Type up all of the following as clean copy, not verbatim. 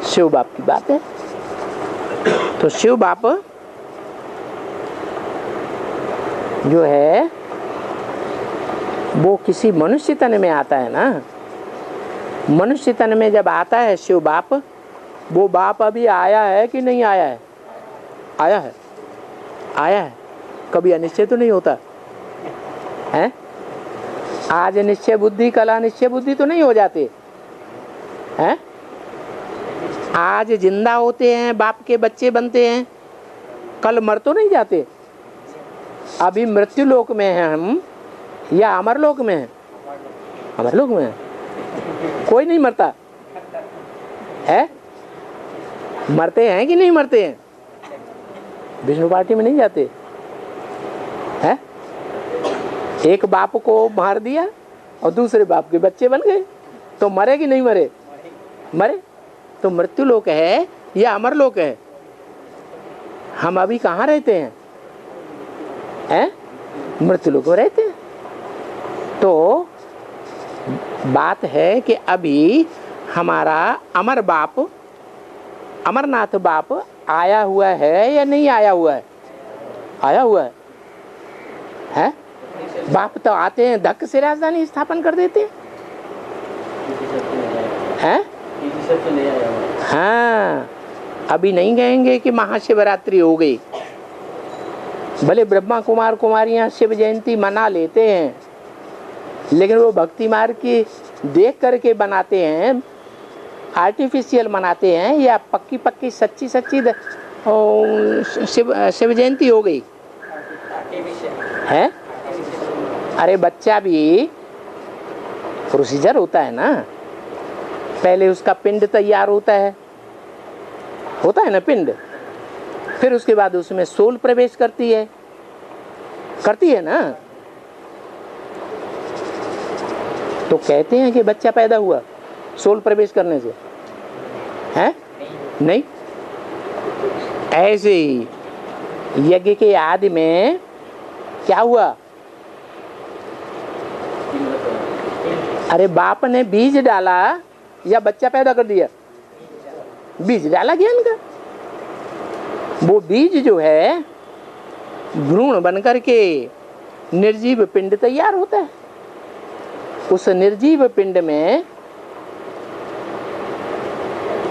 शिव बाप की बात है। तो शिव बाप जो है वो किसी मनुष्य तन में आता है ना। मनुष्य तन में जब आता है शिव बाप, वो बाप अभी आया है कि नहीं आया है? आया है, आया है। कभी अनिश्चय तो नहीं होता है? आज निश्चय बुद्धि कल अनिश्चय बुद्धि तो नहीं हो जाते हैं? आज जिंदा होते हैं, बाप के बच्चे बनते हैं, कल मर तो नहीं जाते। अभी मृत्यु लोक में हैं हम या अमर लोक में हैं? अमर लोक में हैं। कोई नहीं मरता है? मरते हैं कि नहीं मरते हैं? विष्णु पार्टी में नहीं जाते है? एक बाप को मार दिया और दूसरे बाप के बच्चे बन गए, तो मरे कि नहीं मरे? मरे। तो मृत्यु लोक है या अमर लोक है? हम अभी कहाँ रहते हैं? हैं? मृत्यु लोक में रहते हैं। तो बात है कि अभी हमारा अमर बाप, अमरनाथ बाप आया हुआ है या नहीं आया हुआ है? आया हुआ है, है? बाप तो आते हैं, धक्क से राजधानी स्थापन कर देते हैं। हाँ, अभी नहीं कहेंगे कि महाशिवरात्रि हो गई। भले ब्रह्मा कुमार कुमारियां शिव जयंती मना लेते हैं, लेकिन वो भक्ति मार्ग की देख करके बनाते हैं, आर्टिफिशियल मनाते हैं, या पक्की पक्की सच्ची सच्ची शिव जयंती हो गई है? अरे बच्चा भी प्रोसीजर होता है ना। पहले उसका पिंड तैयार होता है ना पिंड, फिर उसके बाद उसमें सोल प्रवेश करती है ना। तो कहते हैं कि बच्चा पैदा हुआ सोल प्रवेश करने से, है? नहीं। ऐसे ही यज्ञ के आदि में क्या हुआ? अरे बाप ने बीज डाला या बच्चा पैदा कर दिया? बीज डाला ज्ञान का। वो बीज जो है भ्रूण बनकर के निर्जीव पिंड तैयार होता है। उस निर्जीव पिंड में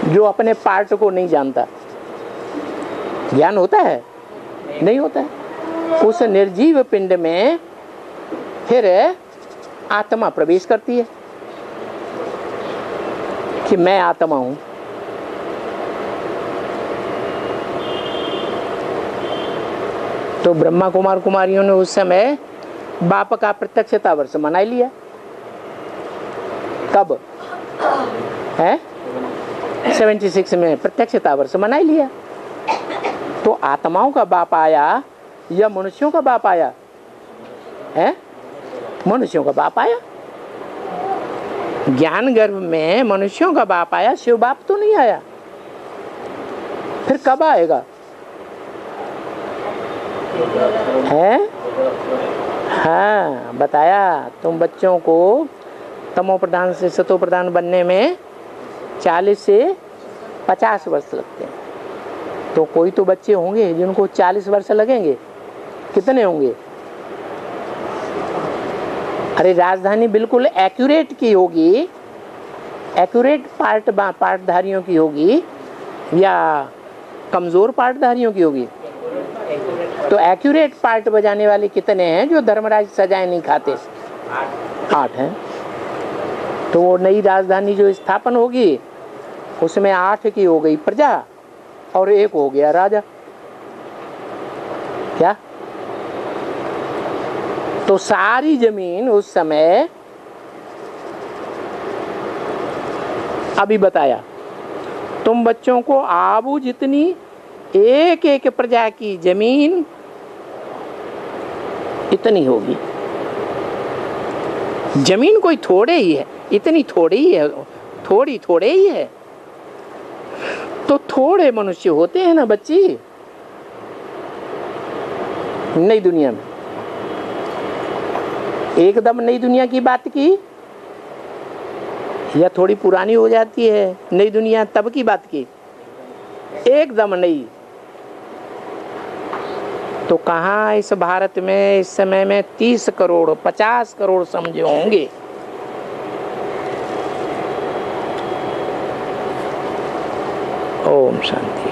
जो अपने पार्ट को नहीं जानता, ज्ञान होता है? नहीं होता है। उस निर्जीव पिंड में फिर आत्मा प्रवेश करती है कि मैं आत्मा हूं। तो ब्रह्मा कुमार कुमारियों ने उस समय बाप का प्रत्यक्षता वर्ष मना लिया। कब है? 76 में प्रत्यक्षता वर्ष मना लिया। तो आत्माओं का बाप आया या मनुष्यों का बाप आया? है? मनुष्यों का बाप आया। ज्ञान गर्भ में मनुष्यों का बाप आया, शिव बाप तो नहीं आया। फिर कब आएगा? है? हाँ, बताया। तुम बच्चों को तमो प्रधान से सतो प्रधान बनने में 40 से 50 वर्ष लगते हैं। तो कोई तो बच्चे होंगे जिनको 40 वर्ष लगेंगे। कितने होंगे? अरे राजधानी बिल्कुल एक्यूरेट की होगी, एक्यूरेट पार्टधारियों की होगी या कमजोर पार्टधारियों की होगी? तो एक्यूरेट पार्ट बजाने वाले कितने हैं जो धर्मराज सजाएं नहीं खाते? 8 हैं। तो वो नई राजधानी जो स्थापन होगी उसमें 8 की हो गई प्रजा और 1 हो गया राजा। क्या? तो सारी जमीन उस समय, अभी बताया, तुम बच्चों को आबू जितनी एक एक प्रजा की जमीन इतनी होगी। जमीन कोई थोड़े ही है, इतनी थोड़ी ही है, थोड़े ही है। तो थोड़े मनुष्य होते हैं ना बच्ची नई दुनिया में। एकदम नई दुनिया की बात की, या थोड़ी पुरानी हो जाती है नई दुनिया तब की बात की, एकदम नई। तो कहाँ इस भारत में इस समय में 30 करोड़ 50 करोड़ समझे होंगे। ओम शांति।